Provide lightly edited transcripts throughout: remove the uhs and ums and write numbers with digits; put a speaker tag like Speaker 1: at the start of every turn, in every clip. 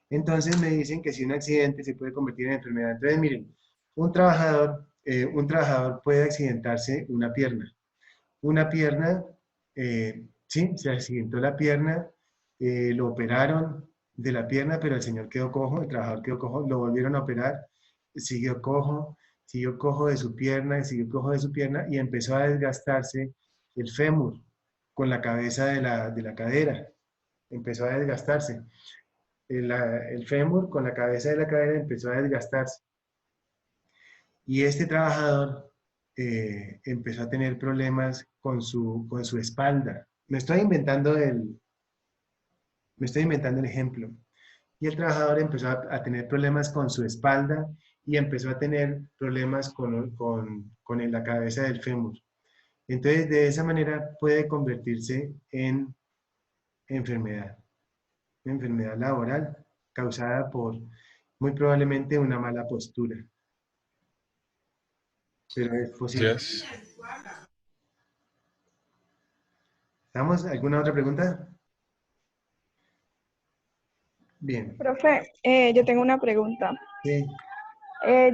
Speaker 1: Entonces me dicen que si un accidente se puede convertir en enfermedad. Entonces, miren, un trabajador puede accidentarse una pierna. Una pierna, sí, se accidentó la pierna, lo operaron de la pierna, pero el señor quedó cojo, el trabajador quedó cojo, lo volvieron a operar, siguió cojo de su pierna, siguió cojo de su pierna y empezó a desgastarse el fémur con la cabeza de la cadera, empezó a desgastarse. El fémur con la cabeza de la cadera empezó a desgastarse. Y este trabajador empezó a tener problemas con su espalda. Me estoy inventando el ejemplo. Y el trabajador empezó a tener problemas con su espalda y empezó a tener problemas con la cabeza del fémur. Entonces, de esa manera puede convertirse en enfermedad, enfermedad laboral causada por muy probablemente una mala postura, pero es posible.
Speaker 2: Yes.
Speaker 1: ¿Estamos? ¿Alguna otra pregunta? Bien.
Speaker 3: Profe, yo tengo una pregunta.
Speaker 1: Sí.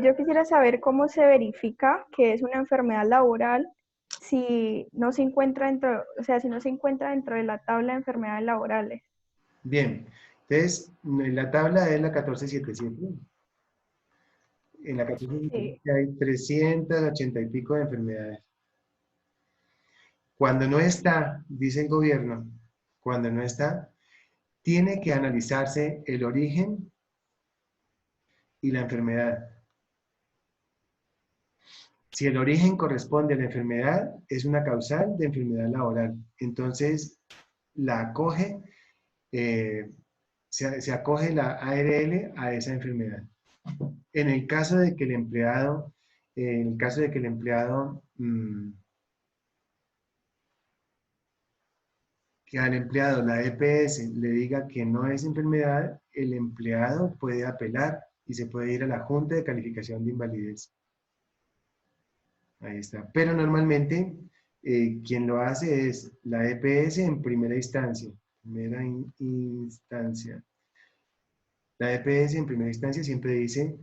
Speaker 3: Yo quisiera saber cómo se verifica que es una enfermedad laboral si no se encuentra dentro, o sea, si no se encuentra dentro de la tabla de enfermedades laborales.
Speaker 1: Bien. Entonces, la tabla es la 1477. En la
Speaker 3: Sí.
Speaker 1: 1477 hay 380 y pico de enfermedades. Cuando no está, dice el gobierno, cuando no está, tiene que analizarse el origen y la enfermedad. Si el origen corresponde a la enfermedad, es una causal de enfermedad laboral. Entonces, la acoge, eh, se acoge la ARL a esa enfermedad. En el caso de que el empleado, en el caso de que el empleado, que al empleado la EPS le diga que no es enfermedad, el empleado puede apelar y se puede ir a la Junta de Calificación de Invalidez. Ahí está. Pero normalmente quien lo hace es la EPS en primera instancia. Primera instancia. La EPS en primera instancia siempre dice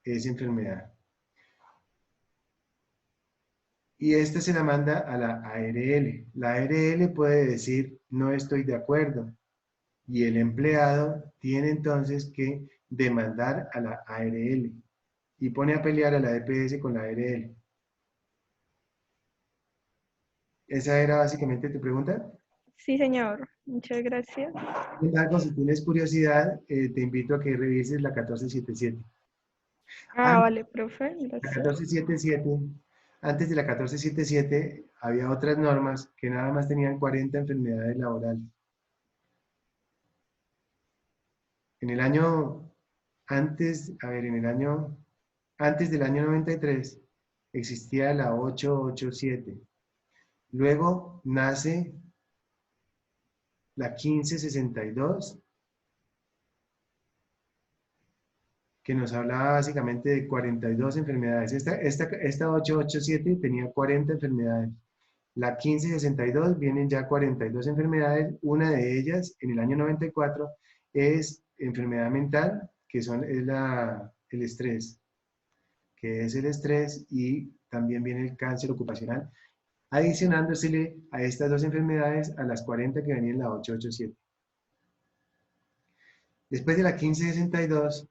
Speaker 1: es enfermedad. Y esta se la manda a la ARL. La ARL puede decir no estoy de acuerdo. Y el empleado tiene entonces que demandar a la ARL. Y pone a pelear a la EPS con la ARL. ¿Esa era básicamente tu pregunta?
Speaker 3: Sí, señor. Muchas gracias.
Speaker 1: Sin embargo, si tienes curiosidad, te invito a que revises la 1477.
Speaker 3: Ah,
Speaker 1: Antes
Speaker 3: vale, profe.
Speaker 1: de la
Speaker 3: Gracias.
Speaker 1: 1477, antes de la 1477 había otras normas que nada más tenían 40 enfermedades laborales. En el año, antes del año 93 existía la 887. Luego nace la 1562, que nos hablaba básicamente de 42 enfermedades. Esta 887 tenía 40 enfermedades. La 1562 vienen ya 42 enfermedades. Una de ellas, en el año 94, es enfermedad mental, el estrés, que es el estrés, y también viene el cáncer ocupacional, adicionándosele a estas dos enfermedades a las 40 que venían en la 887. Después de la 1562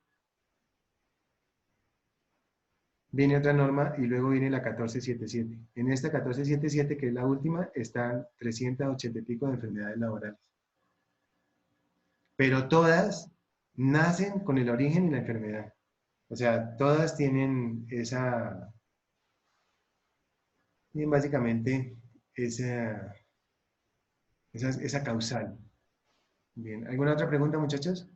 Speaker 1: viene otra norma y luego viene la 1477. En esta 1477, que es la última, están 380 y pico de enfermedades laborales. Pero todas nacen con el origen y la enfermedad. O sea, todas tienen básicamente esa, esa causal. Bien, ¿alguna otra pregunta, muchachos?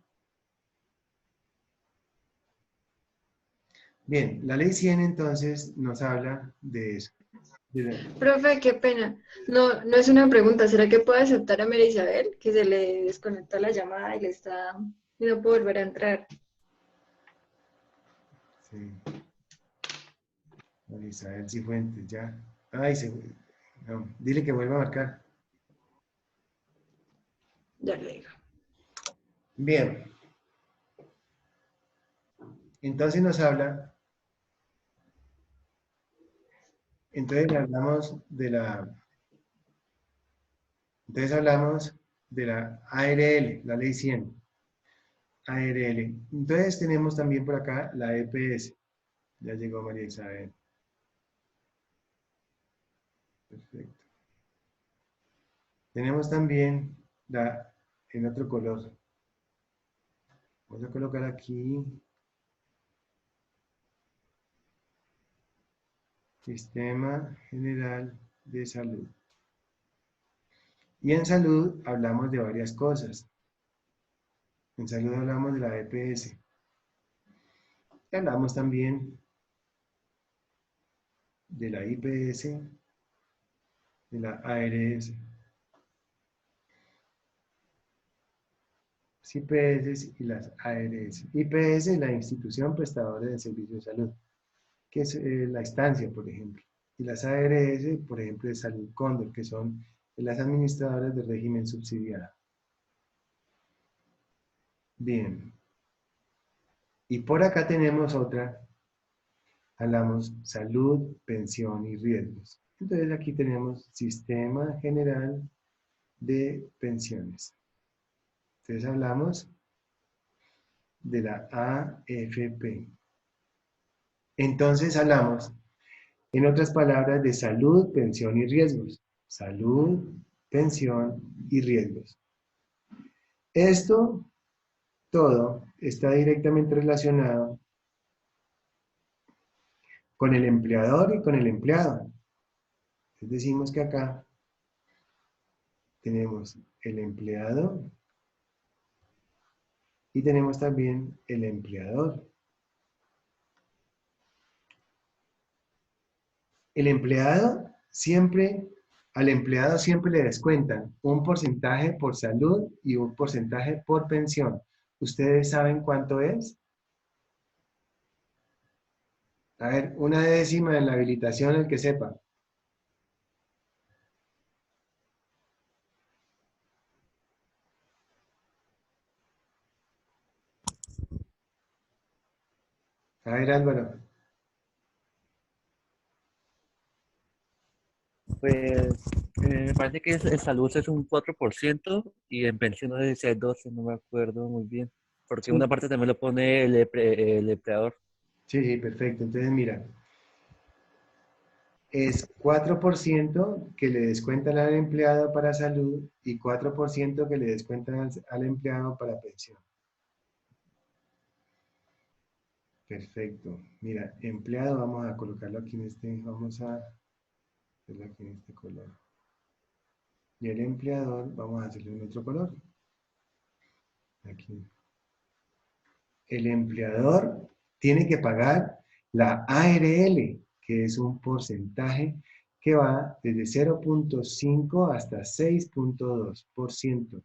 Speaker 1: Bien, la ley 100 entonces nos habla de eso.
Speaker 4: Profe, qué pena. No, no es una pregunta. ¿Será que puede aceptar a María Isabel? Que se le desconectó la llamada y le está... y no puede volver a entrar.
Speaker 1: Sí. Isabel Cifuentes, ya. Ay, no, dile que vuelva a marcar.
Speaker 4: Ya le digo.
Speaker 1: Bien. Entonces nos habla, entonces hablamos de la ARL, la ley 100. ARL. Entonces tenemos también por acá la EPS. Ya llegó María Isabel. Perfecto. Tenemos también en otro color. Vamos a colocar aquí Sistema General de Salud. Y en salud hablamos de varias cosas. En salud hablamos de la EPS. Y hablamos también de la IPS, de la ARS. IPS y las ARS. IPS es la institución prestadora de servicios de salud, que es la estancia, por ejemplo. Y las ARS, por ejemplo, de Salud Cóndor, que son las administradoras del régimen subsidiado. Bien. Y por acá tenemos otra. Hablamos salud, pensión y riesgos. Entonces aquí tenemos Sistema General de Pensiones. Entonces hablamos de la AFP. Entonces hablamos, en otras palabras, de salud, pensión y riesgos. Salud, pensión y riesgos. Esto todo está directamente relacionado con el empleador y con el empleado. Entonces decimos que acá tenemos el empleado y tenemos también el empleador. El empleado siempre, al empleado siempre le descuentan un porcentaje por salud y un porcentaje por pensión. ¿Ustedes saben cuánto es? A ver, una décima en la habilitación, el que sepa. A ver, Álvaro.
Speaker 2: Pues me parece que en salud es un 4% y en pensiones es 12, no me acuerdo muy bien. Porque una
Speaker 1: Sí,
Speaker 2: parte también lo pone el empleador.
Speaker 1: sí, sí, perfecto. Entonces, mira, es 4% que le descuentan al empleado para salud y 4% que le descuentan al empleado para pensión. Perfecto. Mira, empleado, vamos a colocarlo aquí en vamos a hacerlo aquí en este color. Y el empleador, vamos a hacerlo en otro color. Aquí. El empleador tiene que pagar la ARL, que es un porcentaje que va desde 0.5 hasta 6.2%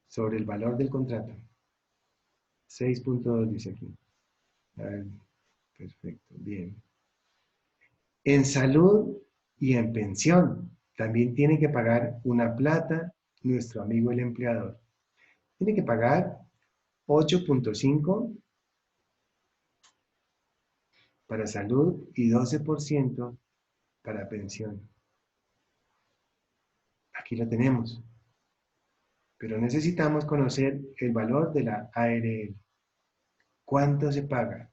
Speaker 1: sobre el valor del contrato. 6.2 dice aquí. A ver, perfecto, bien. En salud y en pensión también tiene que pagar una plata nuestro amigo el empleador. Tiene que pagar 8.5 para salud y 12% para pensión. Aquí lo tenemos. Pero necesitamos conocer el valor de la ARL. ¿Cuánto se paga?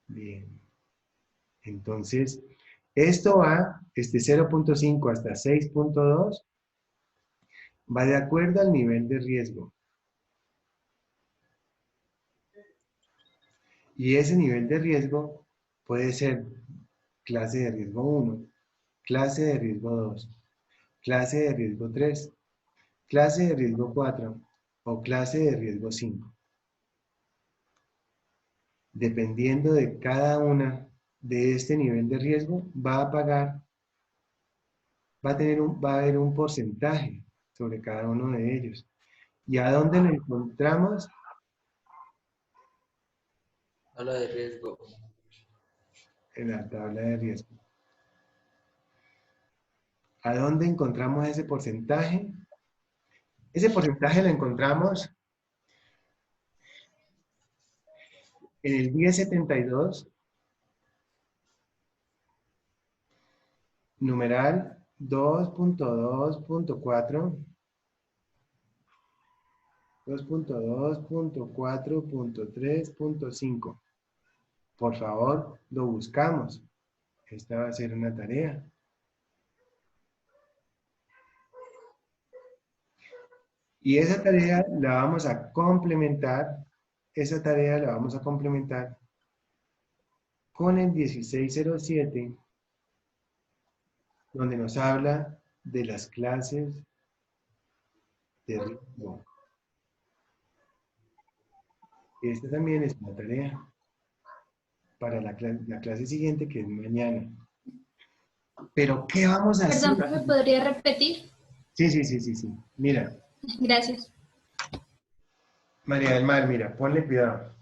Speaker 1: Bien. Entonces, esto va, este 0.5 hasta 6.2, va de acuerdo al nivel de riesgo. Y ese nivel de riesgo puede ser clase de riesgo 1, clase de riesgo 2, clase de riesgo 3, clase de riesgo 4 o clase de riesgo 5. Dependiendo de cada una de este nivel de riesgo, va a pagar, va a haber un porcentaje sobre cada uno de ellos. ¿Y a dónde lo encontramos?
Speaker 2: Habla de riesgo.
Speaker 1: En la tabla de riesgo. ¿A dónde encontramos ese porcentaje? Ese porcentaje lo encontramos En el 1072, numeral 2.2.4, 2.2.4.3.5. Por favor, lo buscamos. Esta va a ser una tarea. Y esa tarea la vamos a complementar, con el 1607, donde nos habla de las clases de riesgo. Esta también es una tarea para la clase siguiente, que es mañana. Pero, ¿qué vamos a hacer?
Speaker 5: Perdón, profe, ¿podría repetir?
Speaker 1: Sí. Mira,
Speaker 5: Gracias.
Speaker 1: María del Mar, mira, ponle cuidado.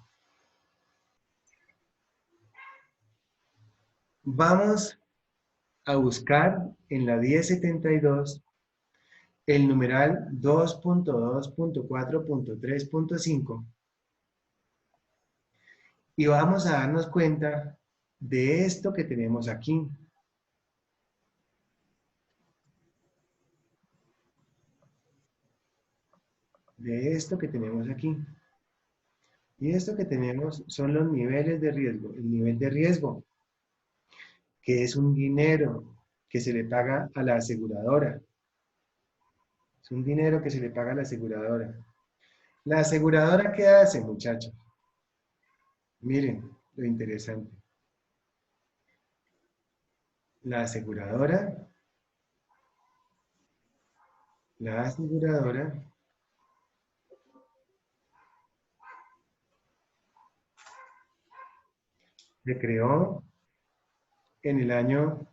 Speaker 1: Vamos a buscar en la 1072 el numeral 2.2.4.3.5 y vamos a darnos cuenta de esto que tenemos aquí. De esto que tenemos aquí. Y esto que tenemos son los niveles de riesgo. El nivel de riesgo, que es un dinero que se le paga a la aseguradora. Es un dinero que se le paga a la aseguradora. ¿La aseguradora qué hace, muchachos? Miren lo interesante. La aseguradora se creó en el año,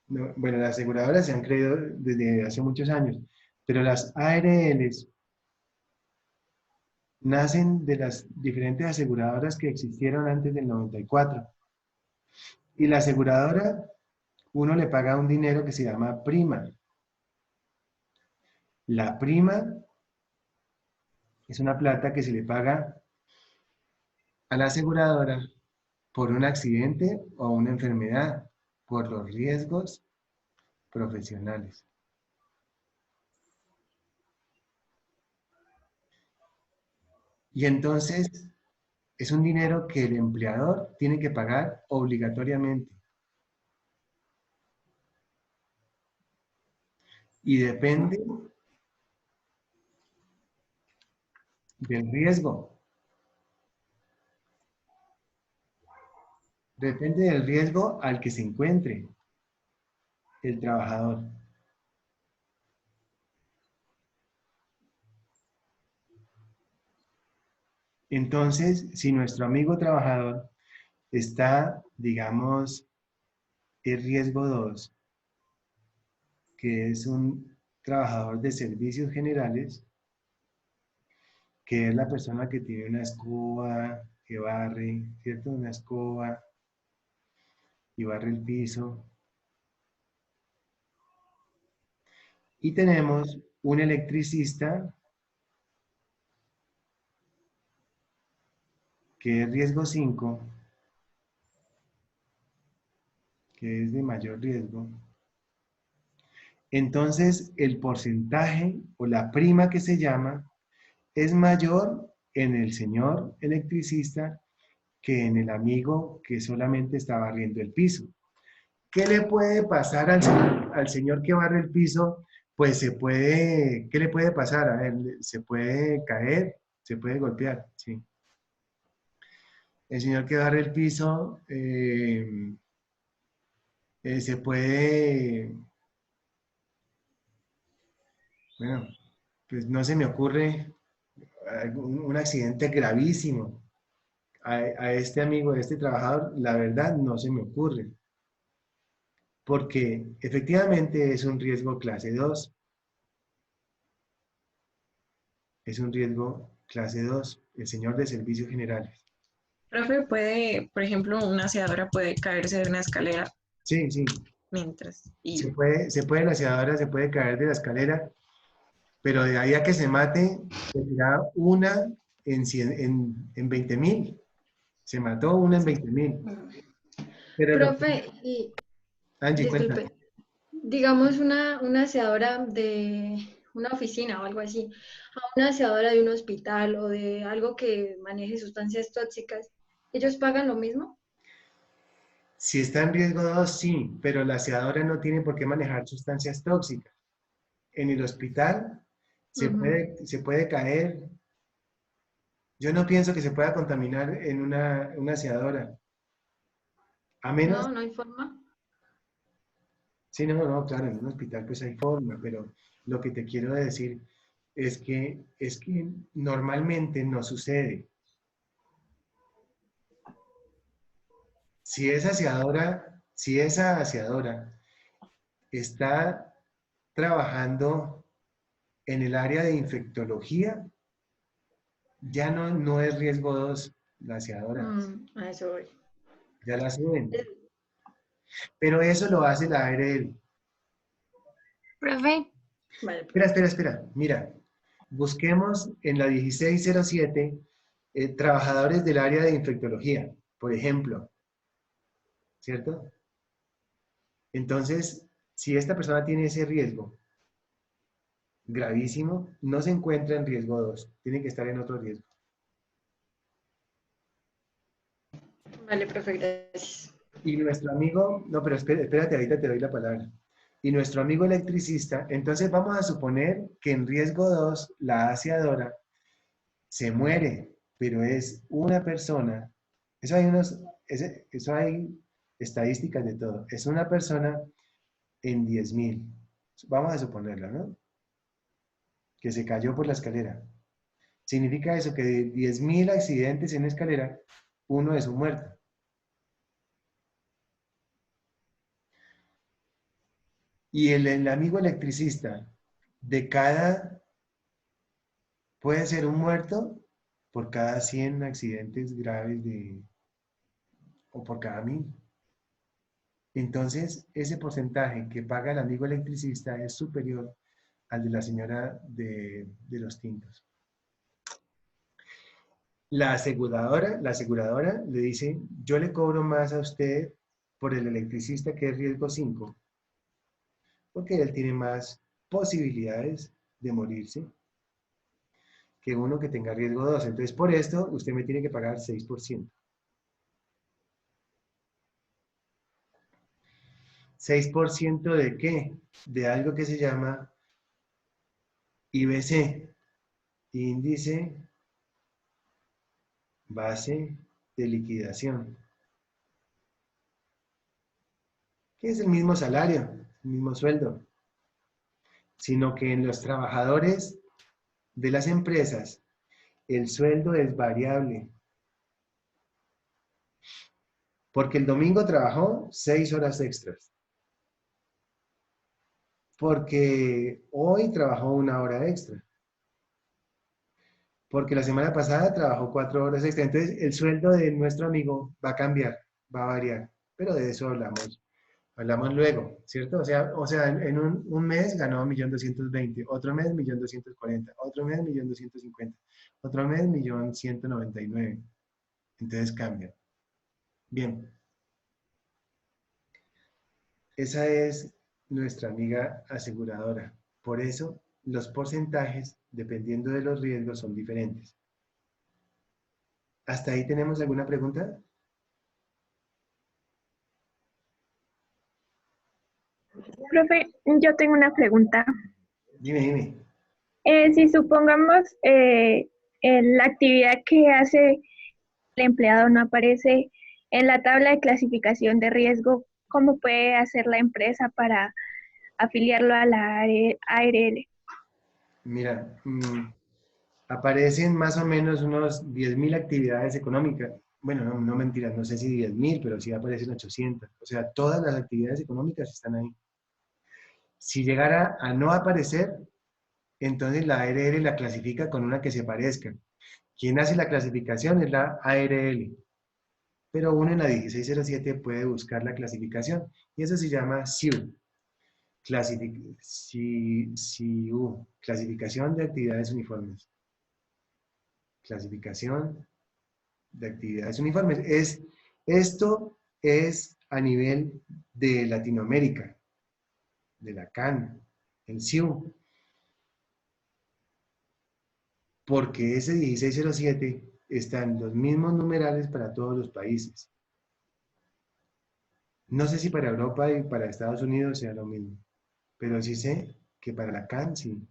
Speaker 1: bueno, las aseguradoras se han creado desde hace muchos años, pero las ARLs nacen de las diferentes aseguradoras que existieron antes del 94. Y la aseguradora, uno le paga un dinero que se llama prima. La prima es una plata que se le paga a la aseguradora por un accidente o una enfermedad, por los riesgos profesionales. Y entonces es un dinero que el empleador tiene que pagar obligatoriamente. Y depende del riesgo. Depende del riesgo al que se encuentre el trabajador. Entonces, si nuestro amigo trabajador está, digamos, el riesgo 2, que es un trabajador de servicios generales, que es la persona que tiene una escoba, que barre, ¿cierto? Una escoba y barre el piso. Y tenemos un electricista, que es riesgo 5, que es de mayor riesgo. Entonces, el porcentaje o la prima que se llama es mayor en el señor electricista que en el amigo que solamente está barriendo el piso. ¿Qué le puede pasar al señor que barre el piso? Pues ¿qué le puede pasar? A ver, se puede caer, se puede golpear, sí. El señor que barre el piso se puede, bueno, pues no se me ocurre un accidente gravísimo. A este amigo, a este trabajador, la verdad no se me ocurre. Porque efectivamente es un riesgo clase 2. Es un riesgo clase 2, el señor de servicios generales.
Speaker 6: Profe, puede, por ejemplo, una aseadora puede caerse de una escalera
Speaker 1: Sí.
Speaker 6: mientras.
Speaker 1: Se puede la aseadora se puede caer de la escalera, pero de ahí a que se mate, se tira una en 20.000. Se mató una en 20.000. Pero
Speaker 4: Profe, y
Speaker 1: Angie, cuenta.
Speaker 4: disculpe, digamos una aseadora de una oficina o algo así, a una aseadora de un hospital o de algo que maneje sustancias tóxicas, ¿ellos pagan lo mismo?
Speaker 1: Si está en riesgo 2, sí, pero la aseadora no tiene por qué manejar sustancias tóxicas. En el hospital
Speaker 4: Ujú.
Speaker 1: se puede caer. Yo no pienso que se pueda contaminar en una aseadora. A menos,
Speaker 4: No, no hay forma.
Speaker 1: sí, no, no, claro, en un hospital pues hay forma, pero lo que te quiero decir es que normalmente no sucede. Si esa aseadora está trabajando en el área de infectología, ya no es riesgo 2 la aseadora,
Speaker 4: A eso voy.
Speaker 1: ya la suben.
Speaker 4: Es-
Speaker 1: Pero eso lo hace la ARL.
Speaker 5: Profe,
Speaker 4: Vale,
Speaker 1: Espera. Mira, busquemos en la 1607 trabajadores del área de infectología, por ejemplo, ¿cierto? Entonces, si esta persona tiene ese riesgo gravísimo, no se encuentra en riesgo 2, tiene que estar en otro riesgo.
Speaker 4: vale, profe, gracias.
Speaker 1: Y nuestro amigo, no, pero espérate, ahorita te doy la palabra. Y nuestro amigo electricista, entonces vamos a suponer que en riesgo 2 la aseadora se muere, pero es una persona, eso hay eso hay estadísticas de todo, es una persona en 10.000. Vamos a suponerlo, ¿no? Que se cayó por la escalera. Significa eso, que de 10.000 accidentes en escalera, uno es un muerto. Y el amigo electricista, de cada, puede ser un muerto por cada 100 accidentes graves o por cada 1.000. Entonces, ese porcentaje que paga el amigo electricista es superior al de la señora de los tintos. La aseguradora le dice, yo le cobro más a usted por el electricista que es riesgo 5, porque él tiene más posibilidades de morirse que uno que tenga riesgo 2. Entonces, por esto, usted me tiene que pagar 6%. ¿6% de qué? De algo que se llama IBC, índice base de liquidación, que es el mismo salario, el mismo sueldo, sino que en los trabajadores de las empresas el sueldo es variable, porque el domingo trabajó 6 horas extras, porque hoy trabajó 1 hora extra, porque la semana pasada trabajó 4 horas extra. Entonces el sueldo de nuestro amigo va a cambiar, va a variar, pero de eso hablamos luego, ¿cierto? O sea en un mes ganó 1.220.000, otro mes 1.240.000, otro mes 1.250.000, otro mes 1.199.000. Entonces cambia. Bien, esa es nuestra amiga aseguradora. Por eso los porcentajes, dependiendo de los riesgos, son diferentes. ¿Hasta ahí tenemos alguna pregunta?
Speaker 3: Profe, yo tengo una pregunta.
Speaker 1: Dime.
Speaker 3: Si supongamos la actividad que hace el empleado no aparece en la tabla de clasificación de riesgo, ¿cómo puede hacer la empresa para afiliarlo a la ARL?
Speaker 1: Mira, aparecen más o menos unos 10.000 actividades económicas. Bueno, no mentiras, no sé si 10.000, pero sí aparecen 800. O sea, todas las actividades económicas están ahí. Si llegara a no aparecer, entonces la ARL la clasifica con una que se parezca. Quien hace la clasificación es la ARL, pero uno en la 1607 puede buscar la clasificación y eso se llama CIU, clasificación de actividades uniformes. Clasificación de actividades uniformes. Esto es a nivel de Latinoamérica, de la CAN, el CIU, porque ese 1607 están los mismos numerales para todos los países. No sé si para Europa y para Estados Unidos sea lo mismo, pero sí sé que para la CAN sí.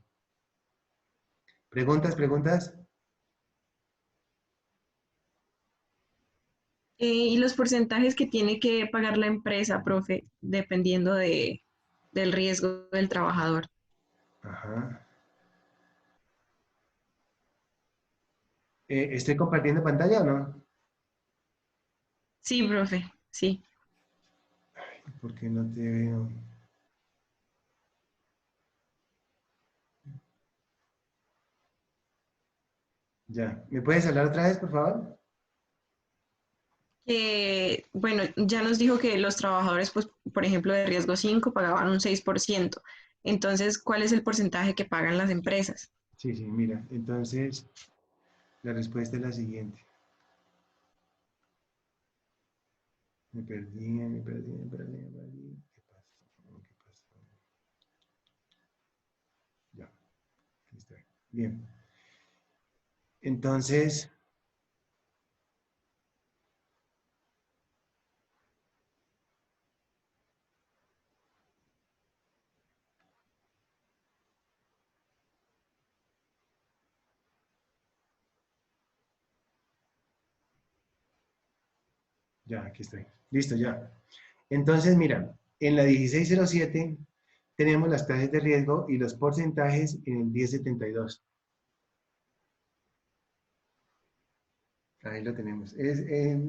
Speaker 1: ¿Preguntas, preguntas?
Speaker 6: Y los porcentajes que tiene que pagar la empresa, profe, dependiendo del riesgo del trabajador.
Speaker 1: Ajá. ¿Estoy compartiendo pantalla o no?
Speaker 6: Sí, profe, sí.
Speaker 1: ¿Por qué no te veo? Ya. ¿Me puedes hablar otra vez, por favor?
Speaker 6: Bueno, ya nos dijo que los trabajadores, pues, por ejemplo, de riesgo 5 pagaban un 6%. Entonces, ¿cuál es el porcentaje que pagan las empresas?
Speaker 1: Sí, sí, mira. Entonces, la respuesta es la siguiente. Me perdí, me perdí, me perdí, me perdí. ¿Qué pasó? ¿Qué pasó? Ya, aquí está. Bien. Entonces, ya, aquí estoy. Listo, ya. Entonces, mira, en la 1607 tenemos las clases de riesgo y los porcentajes en el 1072. Ahí lo tenemos.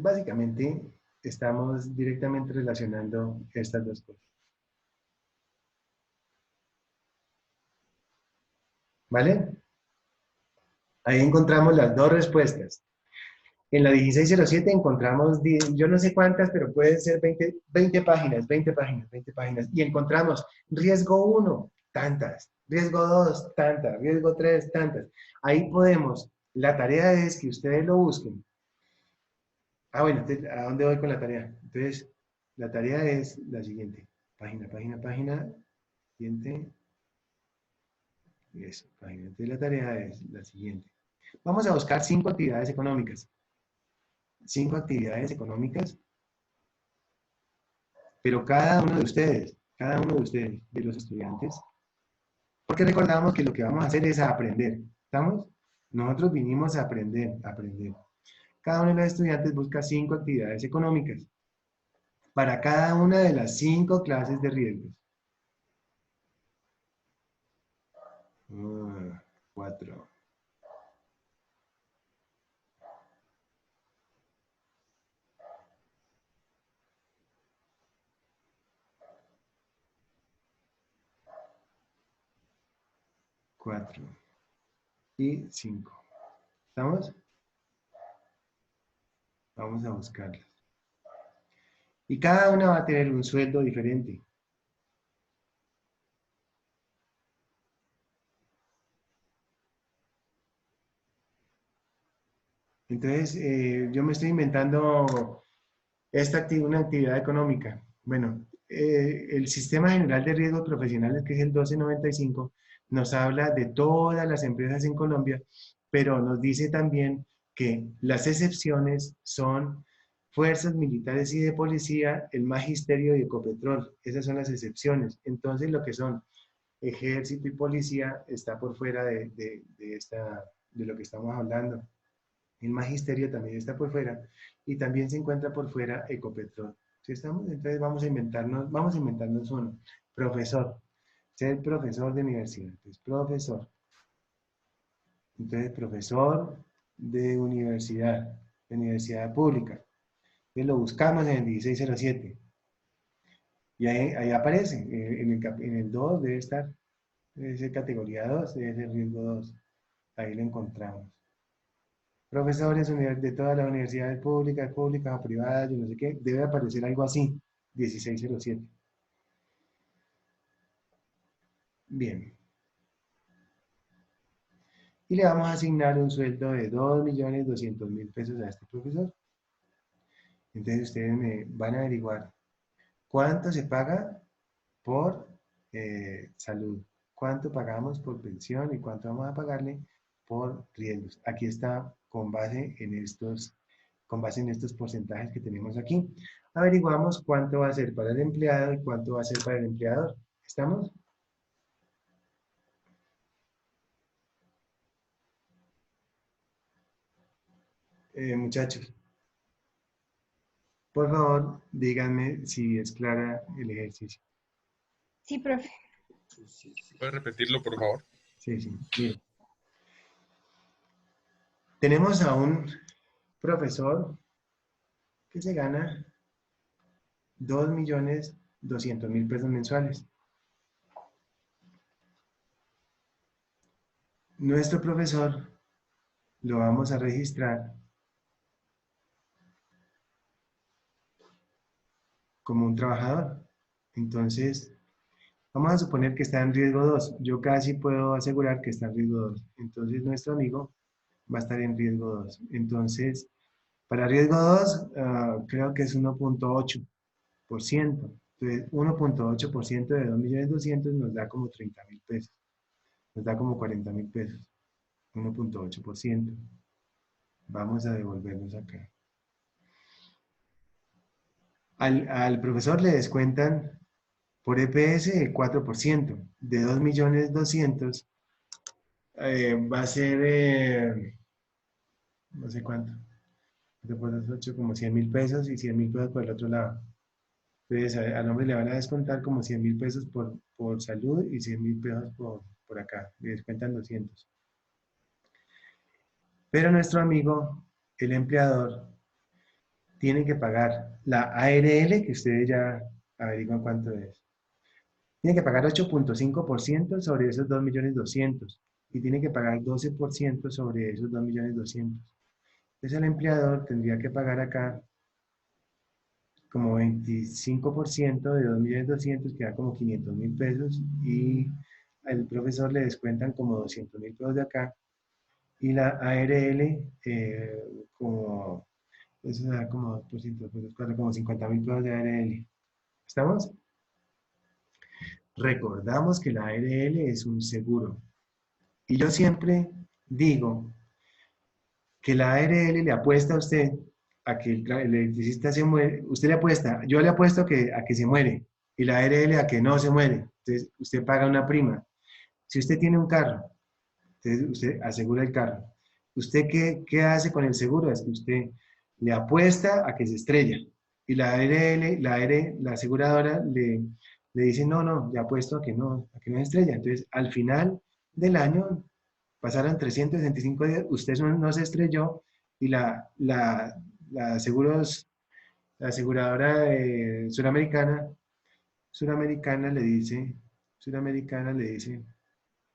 Speaker 1: Básicamente, estamos directamente relacionando estas dos cosas. ¿Vale? Ahí encontramos las dos respuestas. En la 1607 encontramos, yo no sé cuántas, pero pueden ser 20 páginas, 20 páginas, 20 páginas. Y encontramos riesgo 1, tantas. Riesgo 2, tantas. Riesgo 3, tantas. Ahí podemos. La tarea es que ustedes lo busquen. Ah, bueno, entonces, ¿a dónde voy con la tarea? Entonces, la tarea es la siguiente. Página, página, página. Siguiente. Eso, página. Entonces, la tarea es la siguiente. Vamos a buscar 5 actividades económicas. 5 actividades económicas, pero cada uno de ustedes, de los estudiantes, porque recordamos que lo que vamos a hacer es a aprender. ¿Estamos? Nosotros vinimos a aprender, a aprender. Cada uno de los estudiantes busca 5 actividades económicas para cada una de las 5 clases de riesgos. 4. 4 y 5. ¿Estamos? Vamos a buscarlas. Y cada una va a tener un sueldo diferente. Entonces, yo me estoy inventando una actividad económica. Bueno, el Sistema General de Riesgos Profesionales, que es el 1295, nos habla de todas las empresas en Colombia, pero nos dice también que las excepciones son fuerzas militares y de policía, el magisterio y Ecopetrol. Esas son las excepciones. Entonces, lo que son ejército y policía está por fuera de lo que estamos hablando. El magisterio también está por fuera y también se encuentra por fuera Ecopetrol. ¿Sí estamos? Entonces vamos a inventarnos uno. Profesor. Ser profesor de universidad. Entonces, profesor. Entonces, profesor de universidad pública. Entonces lo buscamos en el 1607. Y ahí aparece. En el 2 debe estar. Debe ser categoría 2, debe ser riesgo 2. Ahí lo encontramos. Profesores de todas las universidades públicas o privadas, yo no sé qué, debe aparecer algo así, 1607. Bien. y le vamos a asignar un sueldo de 2.200.000 pesos a este profesor. Entonces ustedes me van a averiguar cuánto se paga por salud, cuánto pagamos por pensión y cuánto vamos a pagarle por riesgos. Aquí está con base en estos porcentajes que tenemos aquí. Averiguamos cuánto va a ser para el empleado y cuánto va a ser para el empleador. ¿Estamos? Muchachos, por favor, díganme si es clara el ejercicio.
Speaker 3: Sí, profe.
Speaker 7: ¿Puedes repetirlo, por favor?
Speaker 1: Sí, sí. Bien. Tenemos a un profesor que se gana 2.200.000 pesos mensuales. Nuestro profesor lo vamos a registrar como un trabajador. Entonces, vamos a suponer que está en riesgo 2. Yo casi puedo asegurar que está en riesgo 2. Entonces, nuestro amigo va a estar en riesgo 2. Entonces, para riesgo 2, creo que es 1.8%. Entonces, 1.8% de 2.200.000 nos da como 30.000 pesos. Nos da como 40.000 pesos. 1.8%. Vamos a devolvernos acá. Al profesor le descuentan por EPS el 4%. De 2.200.000 va a ser, no sé cuánto. Después de 8, como 100.000 pesos y 100.000 pesos por el otro lado. Entonces al hombre le van a descontar como 100.000 pesos por salud y 100.000 pesos por acá. Le descuentan 200. Pero nuestro amigo, el empleador, tiene que pagar la ARL, que ustedes ya averiguan cuánto es. Tiene que pagar 8.5% sobre esos 2.200.000 y tiene que pagar 12% sobre esos 2.200.000. Entonces el empleador tendría que pagar acá como 25% de 2.200.000, que da como 500.000 pesos, y al profesor le descuentan como 200.000 pesos de acá, y la ARL como, eso da como 2%, como 50.000 pesos de ARL. ¿Estamos? Recordamos que la ARL es un seguro. Y yo siempre digo que la ARL le apuesta a usted a que el electricista se muere. Usted le apuesta, yo le apuesto a que se muere. Y la ARL a que no se muere. Entonces, usted paga una prima. Si usted tiene un carro, entonces usted asegura el carro. ¿Usted qué hace con el seguro? Es que usted le apuesta a que se estrella. Y la ARL, la aseguradora le dice, no, le apuesto a que no se estrella. Entonces, al final del año, pasaron 365 días, usted no se estrelló y la aseguradora suramericana le dice,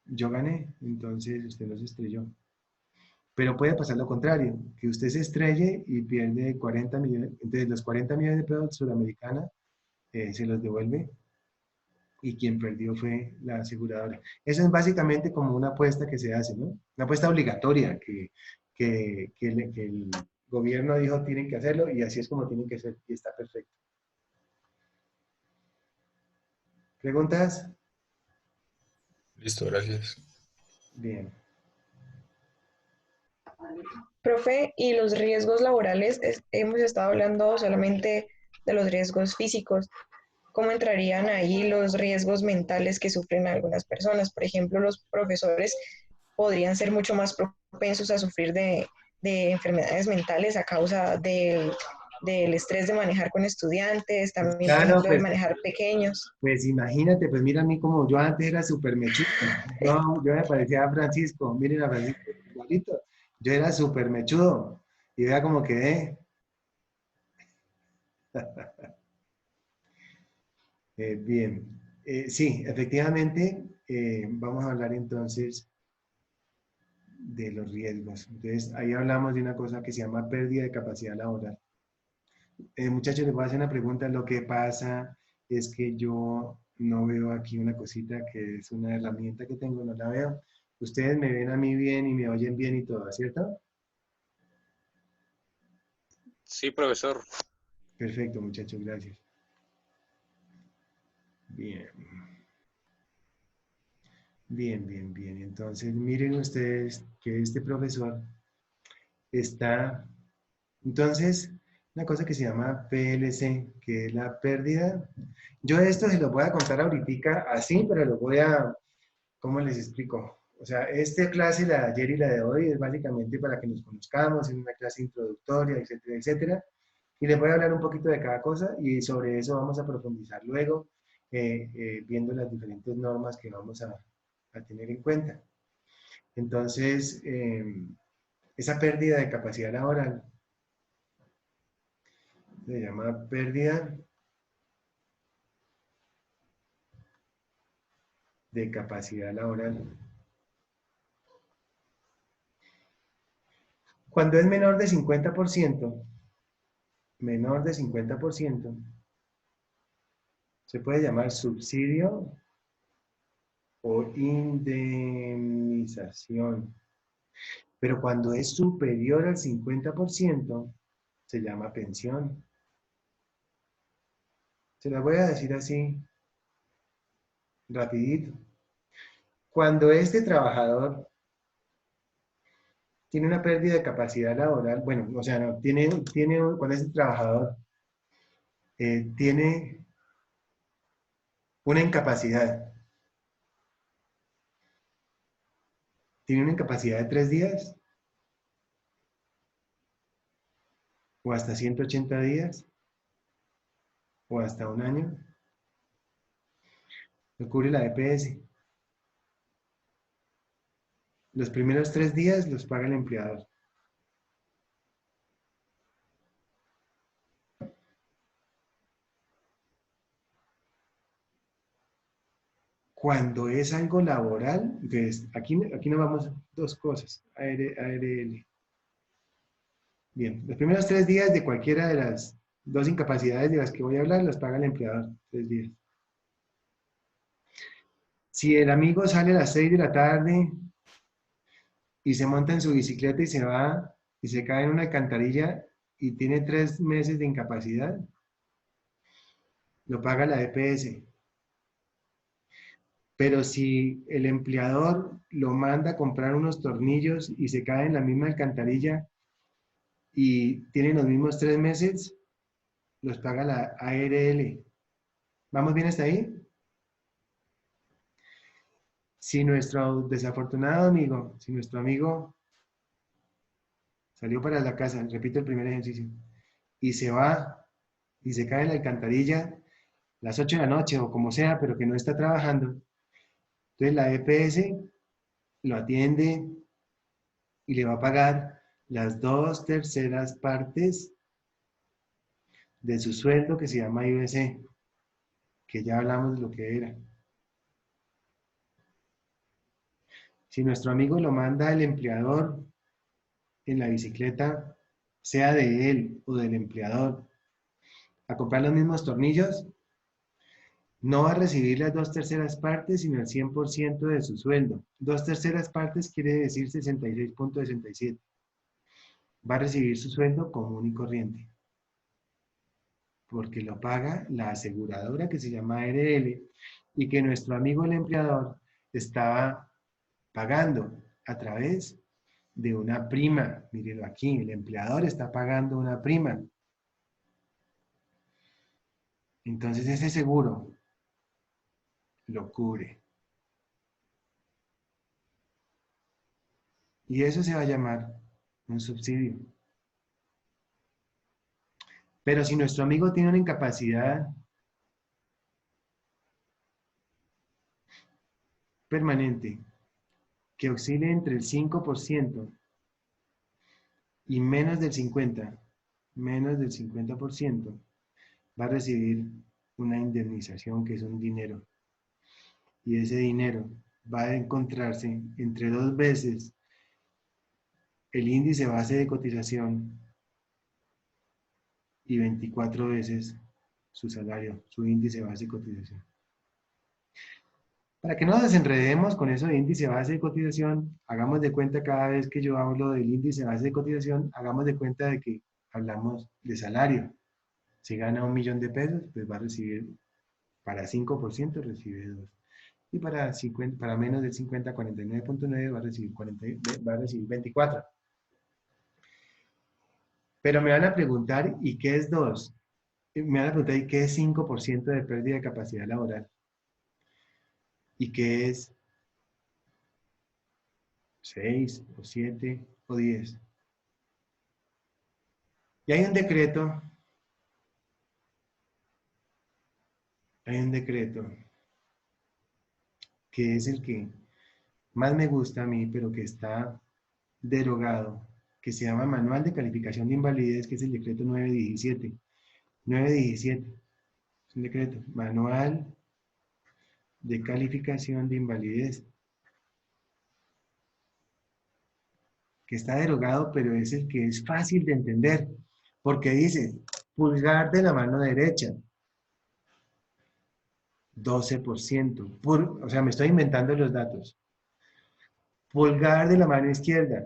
Speaker 1: yo gané, entonces usted no se estrelló. Pero puede pasar lo contrario, que usted se estrelle y pierde 40 millones, entonces los 40 millones de pesos suramericana se los devuelve y quien perdió fue la aseguradora. Eso es básicamente como una apuesta que se hace, ¿no? Una apuesta obligatoria que el gobierno dijo tienen que hacerlo y así es como tienen que ser y está perfecto. ¿Preguntas?
Speaker 7: Listo, gracias.
Speaker 1: Bien.
Speaker 6: Profe, y los riesgos laborales, hemos estado hablando solamente de los riesgos físicos. ¿Cómo entrarían ahí los riesgos mentales que sufren algunas personas? Por ejemplo, los profesores podrían ser mucho más propensos a sufrir de enfermedades mentales a causa del estrés de manejar con estudiantes, también, por
Speaker 1: Claro,
Speaker 6: ejemplo, de manejar pequeños.
Speaker 1: pues imagínate, pues mira a mí como yo antes era súper mechudo. Yo me parecía a Francisco, miren a Francisco igualito. Yo era súper mechudo y vea cómo quedé. Bien, sí, efectivamente, vamos a hablar entonces de los riesgos. Entonces, ahí hablamos de una cosa que se llama pérdida de capacidad laboral. Muchachos, les voy a hacer una pregunta. Lo que pasa es que yo no veo aquí una cosita que es una herramienta que tengo, no la veo. Ustedes me ven a mí bien y me oyen bien y todo, ¿cierto?
Speaker 8: Sí, profesor.
Speaker 1: Perfecto, muchachos, gracias. Bien. Bien, bien, bien. Entonces, miren ustedes que este profesor está... Entonces, una cosa que se llama PLC, que es la pérdida. Yo esto se lo voy a contar ahorita así, pero lo voy a... ¿Cómo les explico? O sea, esta clase, la de ayer y la de hoy, es básicamente para que nos conozcamos, en una clase introductoria, etcétera, etcétera. Y les voy a hablar un poquito de cada cosa y sobre eso vamos a profundizar luego, viendo las diferentes normas que vamos a tener en cuenta. Entonces, esa pérdida de capacidad laboral se llama pérdida de capacidad laboral. Cuando es menor de 50%, se puede llamar subsidio o indemnización. Pero cuando es superior al 50%, se llama pensión. Se las voy a decir así, rapidito. Cuando este trabajador tiene una pérdida de capacidad laboral, bueno, o sea, no, cuando este trabajador tiene una incapacidad, tiene una incapacidad de 3 días o hasta 180 días o hasta un año, lo cubre la EPS. Los primeros 3 días los paga el empleador. Cuando es algo laboral, entonces aquí nos vamos dos cosas, ARL. Bien, los primeros 3 días de cualquiera de las dos incapacidades de las que voy a hablar, los paga el empleador, 3 días. Si el amigo sale a las 6 de la tarde y se monta en su bicicleta y se va y se cae en una alcantarilla y tiene 3 meses de incapacidad, lo paga la EPS. Pero si el empleador lo manda a comprar unos tornillos y se cae en la misma alcantarilla y tiene los mismos 3 meses, los paga la ARL. ¿Vamos bien hasta ahí? Si nuestro desafortunado amigo, si nuestro amigo salió para la casa, repito el primer ejercicio, y se va y se cae en la alcantarilla a las 8 de la noche o como sea, pero que no está trabajando, entonces la EPS lo atiende y le va a pagar las 2/3 partes de su sueldo que se llama IBC, que ya hablamos de lo que era. Si nuestro amigo lo manda el empleador en la bicicleta, sea de él o del empleador, a comprar los mismos tornillos, no va a recibir las 2/3 partes, sino el 100% de su sueldo. 2/3 partes quiere decir 66.67. Va a recibir su sueldo común y corriente, porque lo paga la aseguradora que se llama ARL y que nuestro amigo el empleador estaba pagando a través de una prima. Mírenlo aquí, el empleador está pagando una prima. Entonces ese seguro lo cubre. Y eso se va a llamar un subsidio. Pero si nuestro amigo tiene una incapacidad permanente que oscile entre el 5% y menos del 50%, va a recibir una indemnización que es un dinero. Y ese dinero va a encontrarse entre 2 veces el índice base de cotización y 24 veces su salario, su índice base de cotización. Para que no nos desenredemos con eso de índice base de cotización, hagamos de cuenta cada vez que yo hablo del índice base de cotización, hagamos de cuenta de que hablamos de salario. Si gana 1.000.000 de pesos, pues va a recibir, para 5% recibe 2. Y para menos del 50, 49.9 va a recibir 24. Pero me van a preguntar, ¿y qué es 2? Me van a preguntar, ¿y qué es 5% de pérdida de capacidad laboral? ¿Y qué es 6 o 7 o 10? Y hay un decreto que es el que más me gusta a mí, pero que está derogado, que se llama Manual de Calificación de Invalidez, que es el decreto 917. 917. Es un decreto. Manual de Calificación de Invalidez. Que está derogado, pero es el que es fácil de entender. Porque dice, pulgar de la mano derecha, 12%. O sea, me estoy inventando los datos. Pulgar de la mano izquierda,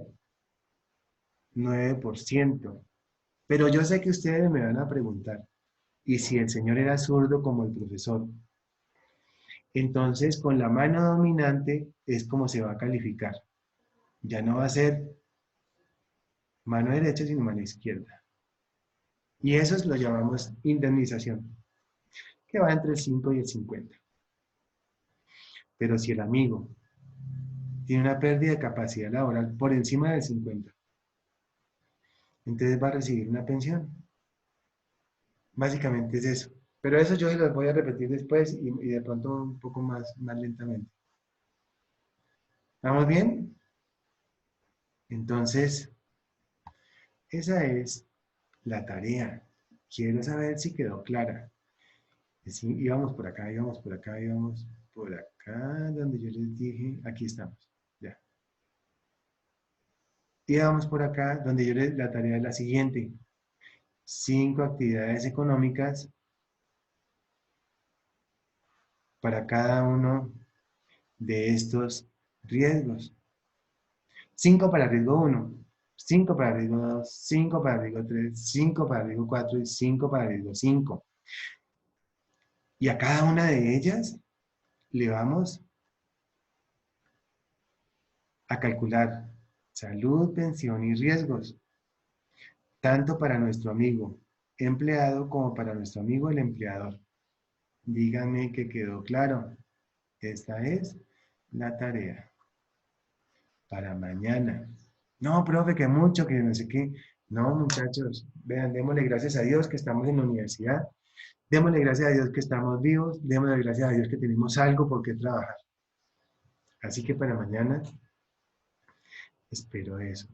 Speaker 1: 9%. Pero yo sé que ustedes me van a preguntar, ¿y si el señor era zurdo como el profesor? Entonces, con la mano dominante es como se va a calificar. Ya no va a ser mano derecha, sino mano izquierda. Y eso lo llamamos indemnización, que va entre el 5 y el 50. Pero si el amigo tiene una pérdida de capacidad laboral por encima del 50, entonces va a recibir una pensión. Básicamente es eso. Pero eso yo se los voy a repetir después y de pronto un poco más lentamente. ¿Estamos bien? Entonces, esa es la tarea. Quiero saber si quedó clara. Sí, íbamos por acá, íbamos por acá, íbamos por acá, donde yo les dije, aquí estamos, ya. Íbamos por acá, donde yo les, la tarea es la siguiente. 5 actividades económicas para cada uno de estos riesgos. 5 para riesgo 1, 5 para riesgo 2, 5 para riesgo 3, 5 para riesgo 4 y 5 para riesgo 5. Y a cada una de ellas le vamos a calcular salud, pensión y riesgos, tanto para nuestro amigo empleado como para nuestro amigo el empleador. Díganme que quedó claro. Esta es la tarea para mañana. No, profe, que mucho, que no sé qué. No, muchachos, vean, démosle gracias a Dios que estamos en la universidad. Démosle gracias a Dios que estamos vivos. Démosle gracias a Dios que tenemos algo por qué trabajar. Así que para mañana espero eso.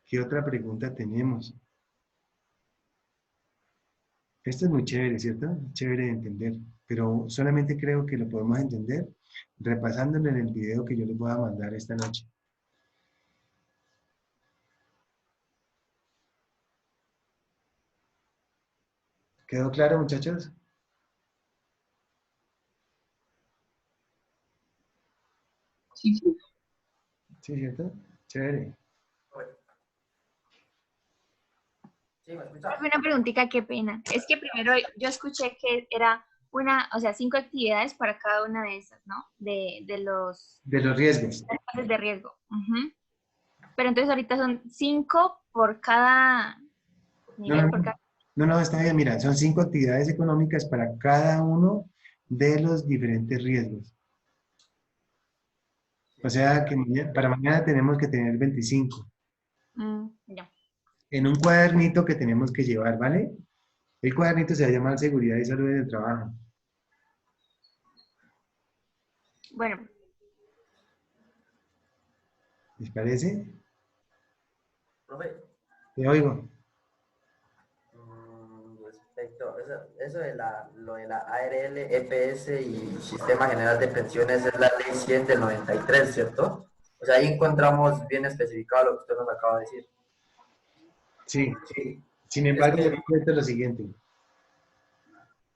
Speaker 1: ¿Qué otra pregunta tenemos? Esto es muy chévere, ¿cierto? Chévere de entender, pero solamente creo que lo podemos entender repasándolo en el video que yo les voy a mandar esta noche. ¿Quedó claro, muchachos?
Speaker 5: Sí, sí.
Speaker 1: Sí, ¿cierto? Chévere.
Speaker 9: Sí, ¿me escuchas?
Speaker 5: Una preguntita, qué pena. Es que primero yo escuché que era una, o sea, 5 actividades para cada una de esas, ¿no? De los
Speaker 1: riesgos.
Speaker 5: fases de riesgo. Ujú. Pero entonces ahorita son 5 por cada nivel, por cada...
Speaker 1: No, está bien, mira, son 5 actividades económicas para cada uno de los diferentes riesgos. O sea que para mañana tenemos que tener 25.
Speaker 5: Ya.
Speaker 1: En un cuadernito que tenemos que llevar, ¿vale? El cuadernito se va a llamar Seguridad y Salud en el Trabajo.
Speaker 5: Bueno.
Speaker 1: ¿Les parece?
Speaker 9: Profe.
Speaker 1: Te oigo.
Speaker 9: Respecto, eso de lo de la ARL, EPS y Sistema General de Pensiones es la ley 100 del 93, ¿cierto? O sea, ahí encontramos bien especificado lo que usted nos acaba de decir.
Speaker 1: Sí. Sin embargo, yo les cuento lo siguiente.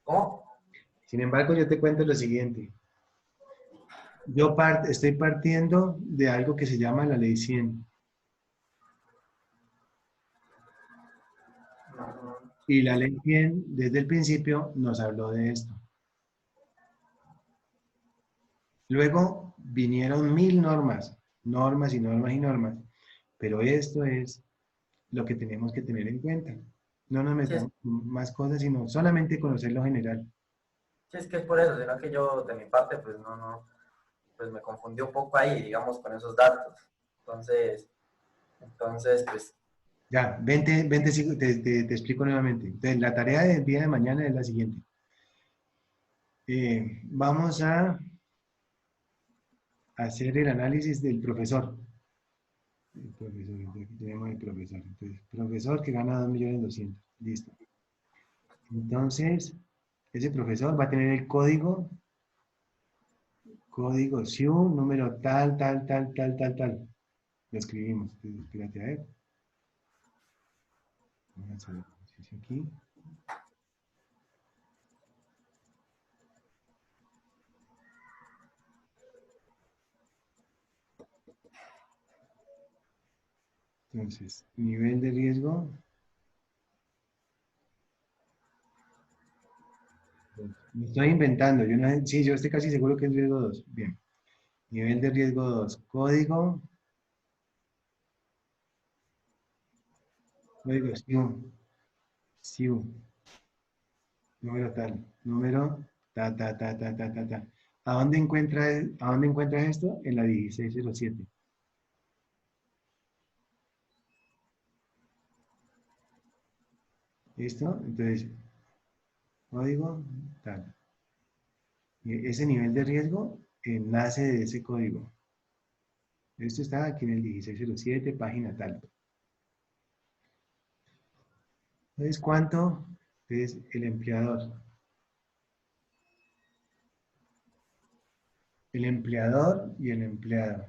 Speaker 9: ¿Cómo?
Speaker 1: Sin embargo, yo te cuento lo siguiente. Estoy partiendo de algo que se llama la ley 100. Y la ley 100, desde el principio, nos habló de esto. Luego vinieron 1000 normas, normas y normas y normas. Pero esto es lo que tenemos que tener en cuenta. No nos metamos en más cosas, sino solamente conocer lo general.
Speaker 9: Sí, es que es por eso, sino que yo de mi parte, pues pues me confundí un poco ahí, digamos, con esos datos. Entonces, pues...
Speaker 1: Ya, te explico nuevamente. Entonces, la tarea del día de mañana es la siguiente. Vamos a hacer el análisis del profesor. El profesor, aquí tenemos el profesor. Entonces, profesor que gana 2.200.000. Listo. Entonces, ese profesor va a tener el código SIU, número tal. Lo escribimos. Entonces, espérate a ver. Vamos a hacer el ejercicio aquí. Entonces, nivel de riesgo. Me estoy inventando. Yo no sé, sí, yo estoy casi seguro que es riesgo 2. Bien. Nivel de riesgo 2. Código SIU. SIU. Número tal. Número ta. ¿A dónde encuentras esto? En la 1607. ¿Listo? Entonces, código tal. Y ese nivel de riesgo nace de ese código. Esto está aquí en el 1607, página tal. Entonces, ¿cuánto es el empleador? El empleador y el empleado.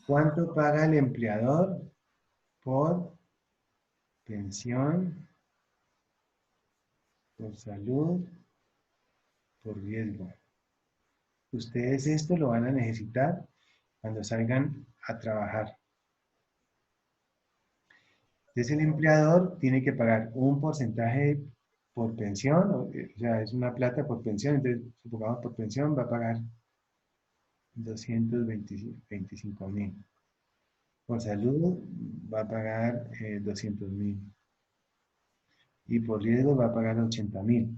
Speaker 1: ¿Cuánto paga el empleador por pensión, por salud, por riesgo? Ustedes esto lo van a necesitar cuando salgan a trabajar. Entonces el empleador tiene que pagar un porcentaje por pensión, o sea, es una plata por pensión, entonces supongamos por pensión va a pagar 225.000. Por salud va a pagar 200.000. Y por riesgo va a pagar 80.000.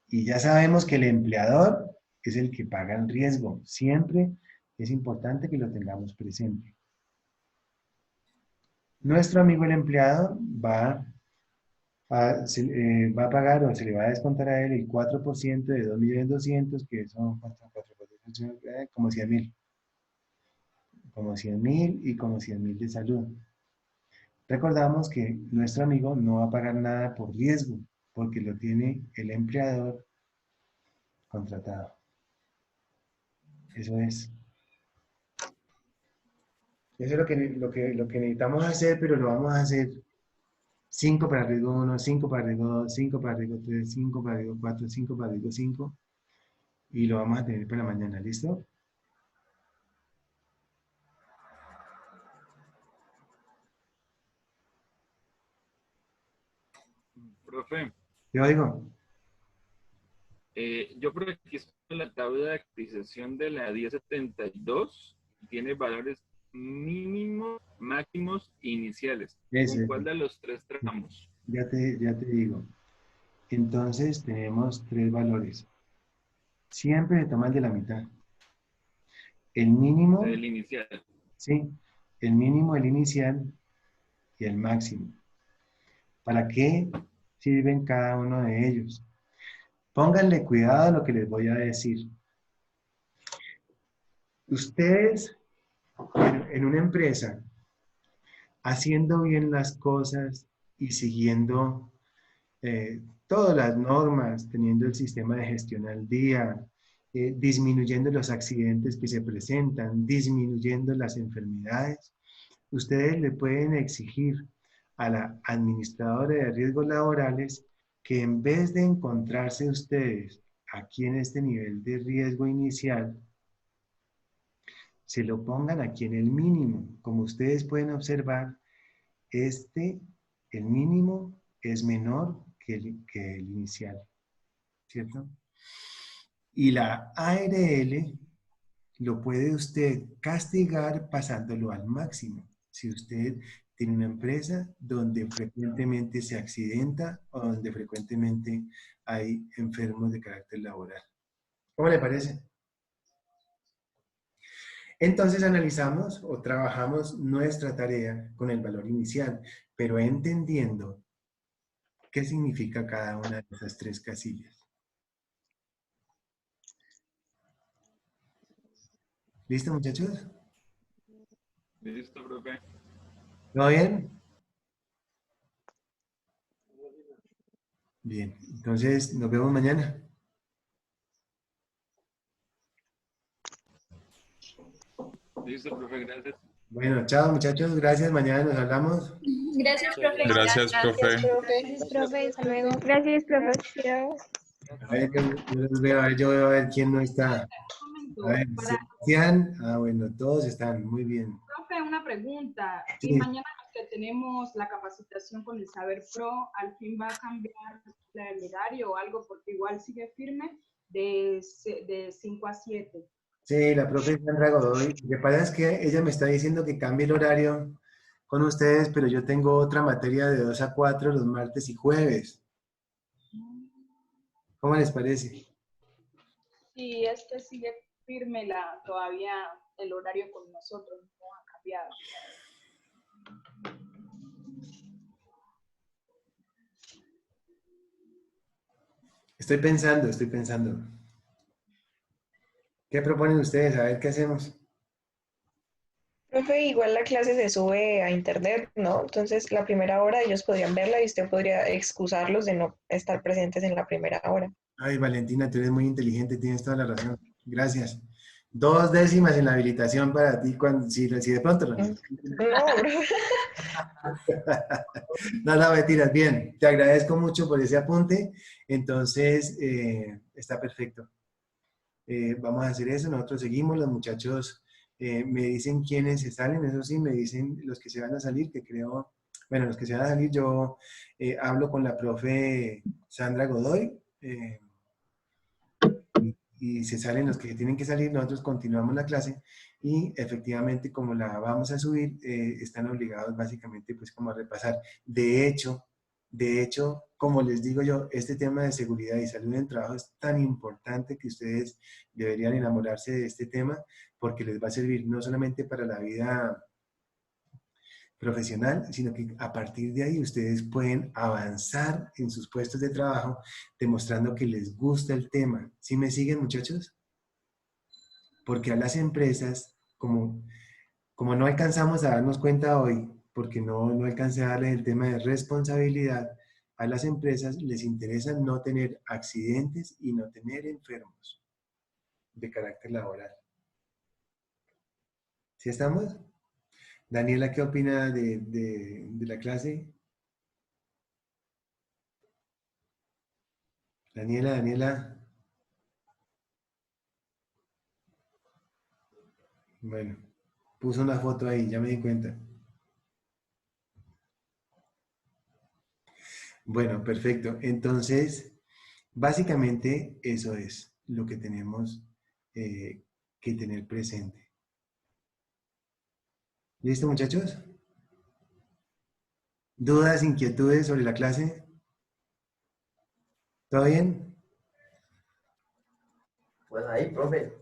Speaker 1: Y ya sabemos que el empleador es el que paga el riesgo. Siempre es importante que lo tengamos presente. Nuestro amigo el empleado va a pagar o se le va a descontar a él el 4% de 2.200.000, que son como 100.000. Como 100.000 y como 100.000 de salud. Recordamos que nuestro amigo no va a pagar nada por riesgo, porque lo tiene el empleador contratado. Eso es. Eso es lo que necesitamos hacer, pero lo vamos a hacer 5 para riesgo 1, 5 para riesgo 2, 5 para riesgo 3, 5 para riesgo 4, 5 para riesgo 5. Y lo vamos a tener para mañana, ¿listo?
Speaker 10: Profe,
Speaker 1: ¿Te oigo?
Speaker 10: yo por aquí estoy en la tabla de actualización de la 1072, tiene valores mínimos, máximos e iniciales.
Speaker 1: Eso,
Speaker 10: ¿Con cuál de los tres tramos?
Speaker 1: ya te digo. Entonces tenemos 3 valores. Siempre se toma el de la mitad. El mínimo,
Speaker 10: El inicial.
Speaker 1: sí, el mínimo, el inicial y el máximo. ¿Para qué sirven cada uno de ellos? Pónganle cuidado a lo que les voy a decir. Ustedes en una empresa, haciendo bien las cosas y siguiendo todas las normas, teniendo el sistema de gestión al día, disminuyendo los accidentes que se presentan, disminuyendo las enfermedades, ustedes le pueden exigir a la administradora de riesgos laborales que en vez de encontrarse ustedes aquí en este nivel de riesgo inicial, se lo pongan aquí en el mínimo. Como ustedes pueden observar, el mínimo es menor que el inicial, ¿cierto? Y la ARL lo puede usted castigar pasándolo al máximo. Si usted tiene una empresa donde frecuentemente se accidenta o donde frecuentemente hay enfermos de carácter laboral. ¿Cómo le parece? Entonces analizamos o trabajamos nuestra tarea con el valor inicial, pero entendiendo qué significa cada una de esas tres casillas. ¿Listo, muchachos?
Speaker 10: Listo, profe.
Speaker 1: ¿Todo bien? Bien, entonces nos vemos mañana.
Speaker 10: Listo, profe, gracias.
Speaker 1: Bueno, chao muchachos, gracias, mañana nos hablamos.
Speaker 5: Gracias, profe.
Speaker 7: Gracias, profe.
Speaker 3: Gracias, profe. Hasta luego. Gracias, profe.
Speaker 1: A ver, yo los veo, a ver, yo veo a ver quién no está. A ver, Sebastián, bueno, todos están, muy bien.
Speaker 11: Profe, una pregunta.
Speaker 1: Sí.
Speaker 11: Y mañana que tenemos la capacitación con el Saber Pro, ¿al fin va a cambiar el horario o algo? Porque igual sigue firme de 5 a 7.
Speaker 1: Sí, la profe Sandra Godoy. Lo que pasa es que ella me está diciendo que cambie el horario con ustedes, pero yo tengo otra materia de 2 a 4 los martes y jueves. ¿Cómo les parece?
Speaker 11: Sí, es que sigue firme todavía el horario con nosotros, no ha cambiado.
Speaker 1: Estoy pensando. ¿Qué proponen ustedes? A ver qué hacemos.
Speaker 6: Profe, igual la clase se sube a internet, ¿no? Entonces la primera hora ellos podrían verla y usted podría excusarlos de no estar presentes en la primera hora.
Speaker 1: Ay, Valentina, tú eres muy inteligente, tienes toda la razón. Gracias. 2 décimas en la habilitación para ti, si de pronto lo...
Speaker 6: No, profe.
Speaker 1: No, mentiras, bien. Te agradezco mucho por ese apunte. Entonces, está perfecto. Vamos a hacer eso, nosotros seguimos, los muchachos me dicen quiénes se salen, eso sí, me dicen los que se van a salir, que creo, bueno, los que se van a salir, yo hablo con la profe Sandra Godoy, y se salen los que tienen que salir, nosotros continuamos la clase, y efectivamente, como la vamos a subir, están obligados básicamente pues como a repasar. De hecho, como les digo yo, este tema de seguridad y salud en el trabajo es tan importante que ustedes deberían enamorarse de este tema porque les va a servir no solamente para la vida profesional, sino que a partir de ahí ustedes pueden avanzar en sus puestos de trabajo demostrando que les gusta el tema. ¿Sí me siguen, muchachos? Porque a las empresas, como no alcanzamos a darnos cuenta hoy, porque no alcancé a darles el tema de responsabilidad, a las empresas les interesa no tener accidentes y no tener enfermos de carácter laboral. ¿Sí estamos? Daniela, ¿qué opina de la clase? Daniela. Bueno, puso una foto ahí, ya me di cuenta. Bueno, perfecto. Entonces, básicamente eso es lo que tenemos que tener presente. ¿Listo, muchachos? ¿Dudas, inquietudes sobre la clase? ¿Todo bien?
Speaker 9: Pues ahí, profe.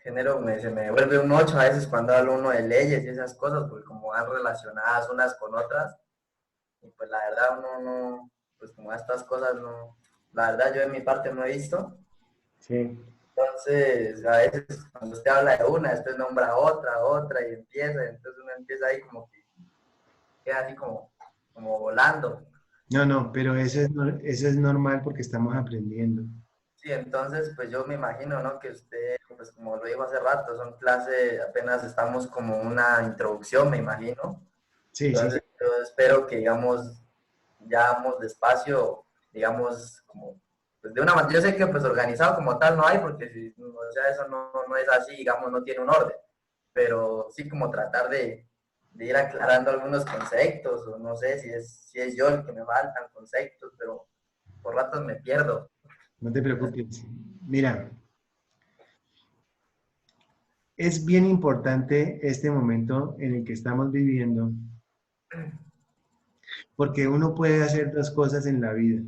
Speaker 9: Se me vuelve un 8 a veces cuando hablo uno de leyes y esas cosas, porque como van relacionadas unas con otras, y pues la verdad uno no, pues como estas cosas no, la verdad yo de mi parte no he visto.
Speaker 1: Sí.
Speaker 9: Entonces, a veces cuando usted habla de una, después nombra otra, y entonces uno empieza ahí como que queda así como volando.
Speaker 1: No, pero eso es normal porque estamos aprendiendo.
Speaker 9: Sí, entonces, pues yo me imagino, ¿no? Que usted, pues como lo dijo hace rato, son clases, apenas estamos como una introducción, me imagino.
Speaker 1: Sí, sí.
Speaker 9: Entonces, yo espero que, digamos, ya vamos despacio, digamos, como, pues de una manera, yo sé que pues organizado como tal no hay, porque si, o sea, eso no es así, digamos, no tiene un orden, pero sí como tratar de ir aclarando algunos conceptos, o no sé si es yo el que me faltan conceptos, pero por ratos me pierdo.
Speaker 1: No te preocupes. Mira, es bien importante este momento en el que estamos viviendo, porque uno puede hacer dos cosas en la vida.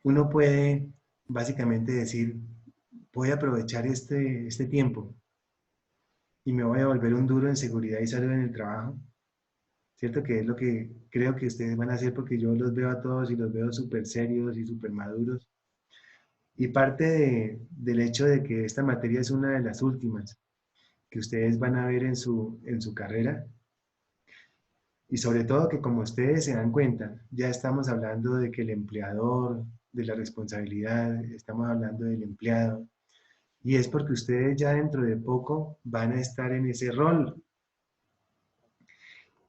Speaker 1: Uno puede básicamente decir, voy a aprovechar este tiempo y me voy a volver un duro en seguridad y salud en el trabajo, ¿cierto? Que es lo que creo que ustedes van a hacer porque yo los veo a todos y los veo súper serios y súper maduros. Y parte del hecho de que esta materia es una de las últimas que ustedes van a ver en su carrera, y sobre todo que como ustedes se dan cuenta, ya estamos hablando de que el empleador, de la responsabilidad, estamos hablando del empleado, y es porque ustedes ya dentro de poco van a estar en ese rol.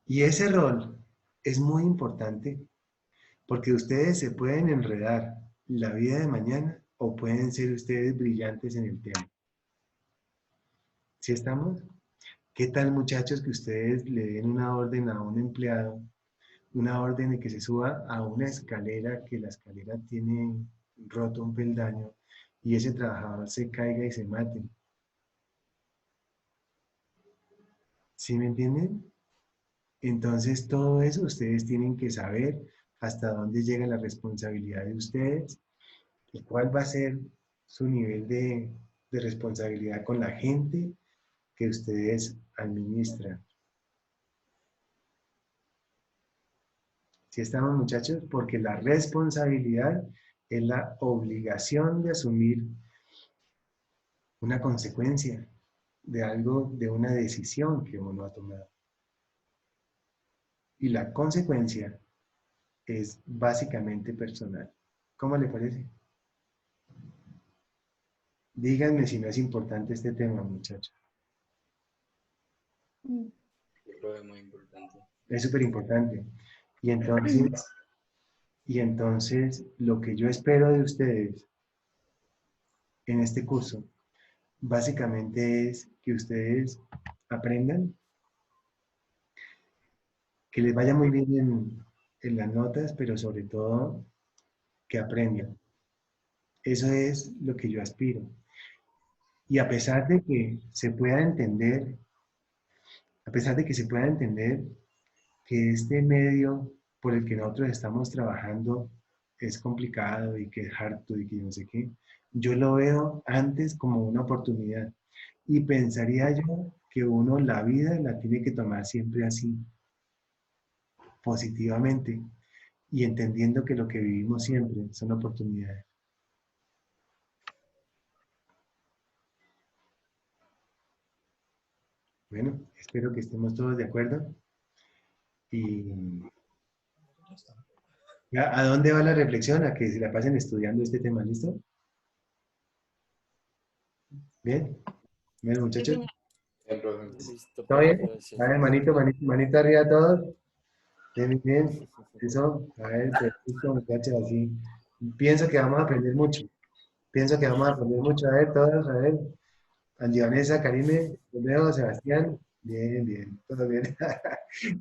Speaker 1: Y ese rol es muy importante porque ustedes se pueden enredar la vida de mañana o pueden ser ustedes brillantes en el tema. ¿Sí estamos? ¿Qué tal, muchachos, que ustedes le den una orden a un empleado, una orden de que se suba a una escalera, que la escalera tiene roto un peldaño y ese trabajador se caiga y se mate? ¿Sí me entienden? Entonces, todo eso ustedes tienen que saber hasta dónde llega la responsabilidad de ustedes y cuál va a ser su nivel de responsabilidad con la gente que ustedes administran. ¿Sí estamos, muchachos? Porque la responsabilidad es la obligación de asumir una consecuencia de algo, de una decisión que uno ha tomado. Y la consecuencia es básicamente personal. ¿Cómo le parece? Díganme si no es importante este tema, muchachos.
Speaker 12: Yo creo que es muy importante.
Speaker 1: Es súper importante. Y entonces, lo que yo espero de ustedes en este curso, básicamente es que ustedes aprendan, que les vaya muy bien en las notas, pero sobre todo que aprendan. Eso es lo que yo aspiro. Y a pesar de que se pueda entender, a pesar de que se pueda entender que este medio por el que nosotros estamos trabajando es complicado y que es harto y que no sé qué, yo lo veo antes como una oportunidad. Y pensaría yo que uno la vida la tiene que tomar siempre así, positivamente, y entendiendo que lo que vivimos siempre son oportunidades. Bueno, espero que estemos todos de acuerdo. Y ¿a dónde va la reflexión? A que se la pasen estudiando este tema, ¿listo? Bien. Bueno, muchachos.
Speaker 12: Listo,
Speaker 1: ¿Todo
Speaker 12: profe,
Speaker 1: bien?
Speaker 12: gracias.
Speaker 1: A ver, manito arriba a todos. Bien, bien. Eso, a ver, perfecto, muchachos, así. Pienso que vamos a aprender mucho. Pienso que vamos a aprender mucho. A ver, todos, a ver. Angie Vanessa, Karime, Romeo, Sebastián. Bien, bien, todo bien.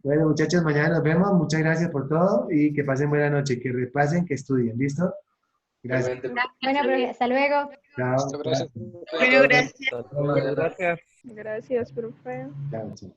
Speaker 1: Bueno, muchachos, mañana nos vemos. Muchas gracias por todo y que pasen buena noche. Que repasen, que estudien. ¿Listo? Gracias.
Speaker 13: Bueno, profe, hasta luego.
Speaker 1: Chao.
Speaker 8: Gracias.
Speaker 3: Bueno, gracias.
Speaker 2: Gracias.
Speaker 3: Gracias, profe.
Speaker 1: Chao, chao.